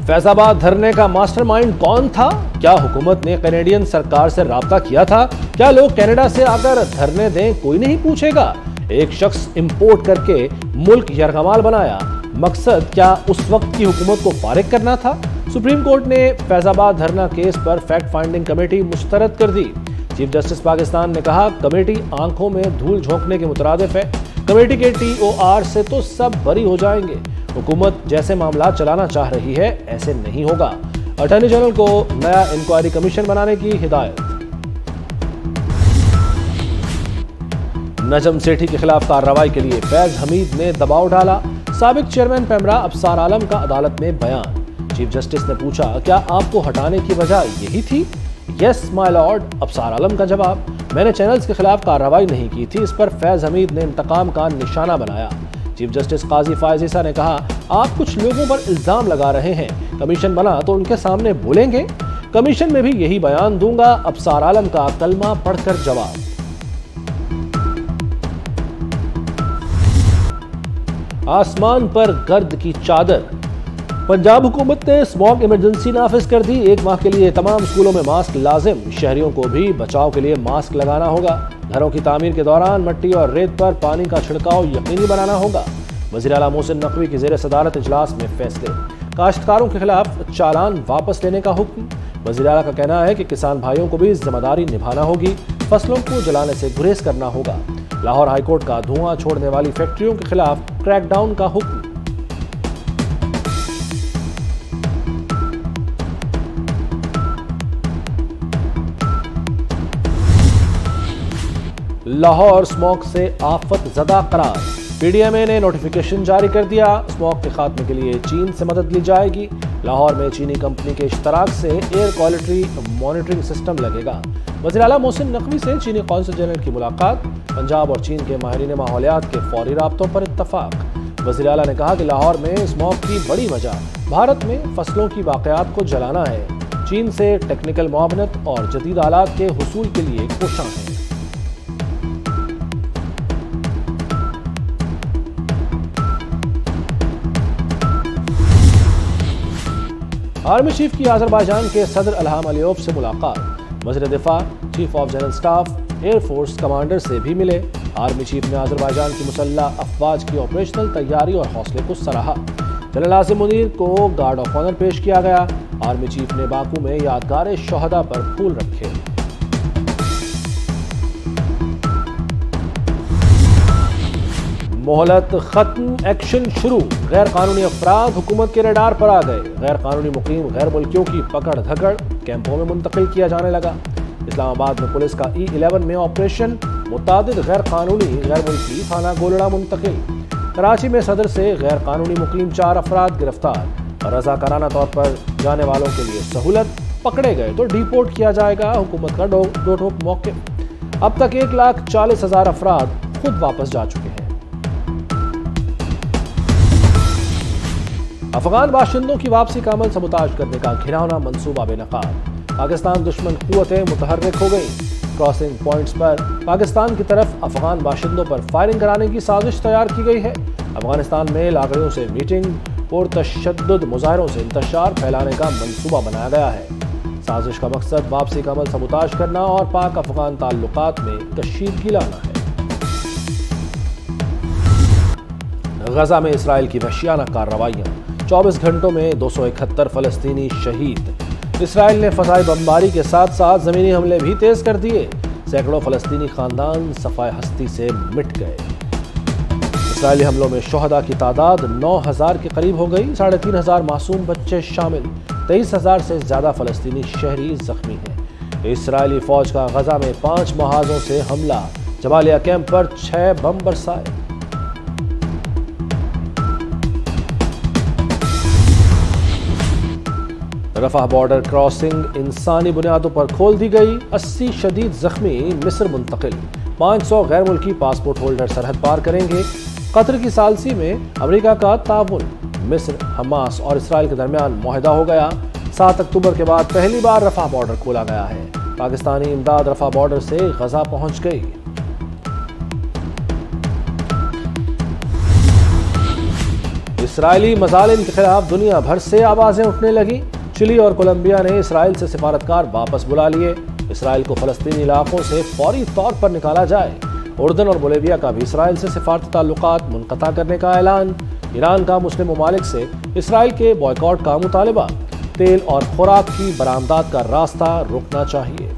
फैजाबाद धरने का मास्टरमाइंड कौन था? क्या हुकूमत ने कैनेडियन सरकार से राब्ता किया था? क्या लोग कनाडा से आकर धरने दें, कोई नहीं पूछेगा? एक शख्स इंपोर्ट करके मुल्क यरगमाल बनाया, मकसद क्या उस वक्त की हुकूमत को फारिग करना था? सुप्रीम कोर्ट ने फैजाबाद धरना केस पर फैक्ट फाइंडिंग कमेटी मुस्तरद कर दी। चीफ जस्टिस पाकिस्तान ने कहा, कमेटी आंखों में धूल झोंकने के मुतरादिफ है। कमेटी के TOR से तो सब बरी हो जाएंगे। हुकूमत जैसे मामला चलाना चाह रही है, ऐसे नहीं होगा। अटॉर्नी जनरल को नया इंक्वायरी कमीशन बनाने की हिदायत। नजम सेठी के खिलाफ कार्रवाई के लिए फैज हमीद ने दबाव डाला। साबिक चेयरमैन पेमरा अफसार आलम का अदालत में बयान। चीफ जस्टिस ने पूछा, क्या आपको हटाने की वजह यही थी? यस माय लॉर्ड, अफसार आलम का जवाब। मैंने चैनल्स के खिलाफ कार्रवाई नहीं की थी। इस पर फैज हमीद ने इंतकाम का निशाना बनाया। चीफ जस्टिस काजी फायज ईसा ने कहा, आप कुछ लोगों पर इल्जाम लगा रहे हैं, कमीशन बना तो उनके सामने बोलेंगे। कमीशन में भी यही बयान दूंगा। अफसार आलम का कलमा पढ़कर जवाब। आसमान पर गर्द की चादर। पंजाब हुकूमत ने स्मॉग इमरजेंसी नाफिज कर दी। 1 माह के लिए तमाम स्कूलों में मास्क लाजिम। शहरियों को भी बचाव के लिए मास्क लगाना होगा। घरों की तामीर के दौरान मट्टी और रेत पर पानी का छिड़काव यकीनी बनाना होगा। वज़ीर आला मोहसिन नकवी की ज़ेर सदारत इजलास में फैसले। काश्तकारों के खिलाफ चालान वापस लेने का हुक्म। वज़ीर आला का कहना है कि किसान भाइयों को भी जिम्मेदारी निभाना होगी। फसलों को जलाने से गुरेज करना होगा। लाहौर हाईकोर्ट का धुआं छोड़ने वाली फैक्ट्रियों के खिलाफ क्रैकडाउन का हुक्म। लाहौर स्मॉग से आफत ज़दा करार। PDMA ने नोटिफिकेशन जारी कर दिया। स्मॉग के खात्मे के लिए चीन से मदद ली जाएगी। लाहौर में चीनी कंपनी के इश्तराक से एयर क्वालिटी मॉनिटरिंग सिस्टम लगेगा। वज़ीर आला मोहसिन नकवी से चीनी कौंसल जनरल की मुलाकात। पंजाब और चीन के माहिरीन माहौलियात के फौरी राब्तों पर इत्तफाक। वज़ीर आला ने कहा कि लाहौर में स्मॉग की बड़ी वजह भारत में फसलों की बाक़ियात को जलाना है। चीन से टेक्निकल मुआवनत और जदीद आलात के हुसूल के लिए कोशां है। आर्मी चीफ की आज़रबाईजान के सदर इल्हाम अलीयव से मुलाकात। वज़ीर दिफा, chief of general staff, air force commander से भी मिले। आर्मी चीफ ने आज़रबाईजान की मुसल्लह अफवाज की ऑपरेशनल तैयारी और हौसले को सराहा। जनरल आसिम मुनीर को गार्ड ऑफ ऑनर पेश किया गया। आर्मी चीफ ने बाकू में यादगार शहदा पर फूल रखे। मोहलत खत्म, एक्शन शुरू। गैर कानूनी अफराद हुकूमत के रडार पर आ गए। गैर कानूनी मुकीम गैर मुल्कियों की पकड़ धकड़ कैंपों में मुंतकिल किया जाने लगा। इस्लामाबाद में पुलिस का E11 में ऑपरेशन। मुतादिद गैर कानूनी गैर मुल्की थाना गोलड़ा मुंतकिल। कराची में सदर से गैर कानूनी मुकीम 4 अफराद गिरफ्तार। रज़ाकाराना तौर पर जाने वालों के लिए सहूलत। पकड़े गए तो डिपोर्ट किया जाएगा। हुकूमत का दो ठोक मौके। अब तक 1,40,000 अफराद खुद वापस जा चुके हैं। अफगान बाशिंदों की वापसी का अमल सबूताज करने का घिनौना मंसूबा बेनकाब। पाकिस्तान दुश्मन कुव्वतें मुतहर्रिक हो गई। क्रॉसिंग पॉइंट्स पर पाकिस्तान की तरफ अफगान बाशिंदों पर फायरिंग कराने की साजिश तैयार की गई है। अफगानिस्तान में लागड़ियों से मीटिंग, पुरतशद्दुद मुजाहरों से इंतशार फैलाने का मंसूबा बनाया गया है। साजिश का मकसद वापसी का अमल सबूताज करना और पाक अफगान ताल्लुकात में कशीदगी लाना है। गजा में इसराइल की वहशियाना कार्रवाइयां। 24 घंटों में 271 फलस्तीनी शहीद। इसराइल ने फ़ज़ाई बमबारी के साथ साथ ज़मीनी हमले भी तेज़ कर दिए। सैकड़ों फलस्तीनी ख़ानदान सफ़ाए हस्ती से मिट गए। इसराइली हमलों में शोहदा की तादाद 9,000 के करीब हो गई। 3,500 मासूम बच्चे शामिल। 23,000 से ज़्यादा फलस्तीनी शहरी जख्मी हैं। इसराइली फ़ौज का गजा में 5 महाजों से हमला। जबालिया कैंप पर 6 बम बरसाए। रफा बॉर्डर क्रॉसिंग इंसानी बुनियादों पर खोल दी गई। 80 शदीद जख्मी मिस्र मुंतकिल। 500 गैर मुल्की पासपोर्ट होल्डर सरहद पार करेंगे। कतर की सालसी में अमेरिका का ताउन। मिस्र, हमास और इसराइल के दरमियान मुआहदा हो गया। 7 अक्टूबर के बाद पहली बार रफा बॉर्डर खोला गया है। पाकिस्तानी इमदाद रफा बॉर्डर से गजा पहुंच गई। इसराइली मजालिम के खिलाफ दुनिया भर से आवाजें उठने लगी। चिली और कोलंबिया ने इसराइल से सिफारतकार वापस बुला लिए। इसराइल को फलस्तीनी इलाकों से फौरी तौर पर निकाला जाए। उर्दन और बोलिविया का भी इसराइल से सिफारती ताल्लुकात मुनक़ता करने का ऐलान। ईरान का मुस्लिम ममालिक से इसराइल के बॉयकॉट का मुतालबा। तेल और खुराक की बरामदात का रास्ता रुकना चाहिए।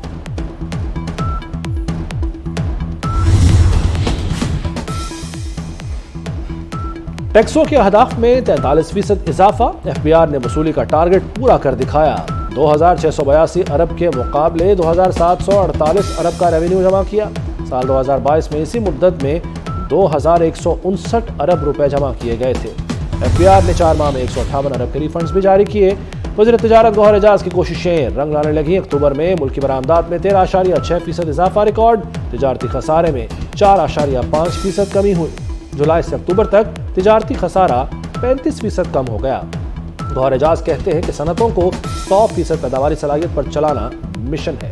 टैक्सों के अहदाफ में 43% इजाफा। FBI ने वसूली का टारगेट पूरा कर दिखाया। 2682 अरब के मुकाबले 2748 अरब का रेवेन्यू जमा किया। साल 2022 में इसी मुद्दत में 2159 अरब रुपए जमा किए गए थे। FBI ने 4 माह में 158 अरब के रिफंड्स भी जारी किए। वज़ीर तिजारत गौहर एजाज की कोशिशें रंग लाने लगी। अक्टूबर में मुल्की बरामदात में 13.6% इजाफा रिकॉर्ड। तिजारती खसारे में 4.5% कमी हुई। जुलाई से अक्टूबर तक तिजारती खसारा 35% कम हो गया। गौहर एजाज कहते हैं कि सनतों को 100% पैदावारी सलाहियत पर चलाना मिशन है।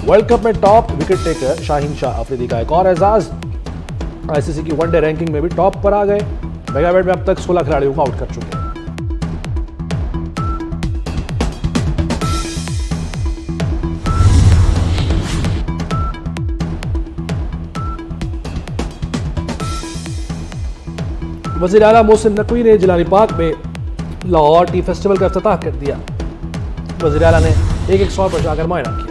वर्ल्ड कप में top wicket taker Shaheen Shah Afridi का एक और एजाज। ICC की वनडे रैंकिंग में भी टॉप पर आ गए। मेगाबेट में अब तक 16 खिलाड़ियों को आउट कर चुके हैं। वज़ीर आला मोहसिन नकवी ने जिलानी पार्क में लाहौर टी फेस्टिवल का इफ्तिताह कर दिया। वज़ीर आला ने एक स्टॉल पर जाकर मुआयना किया।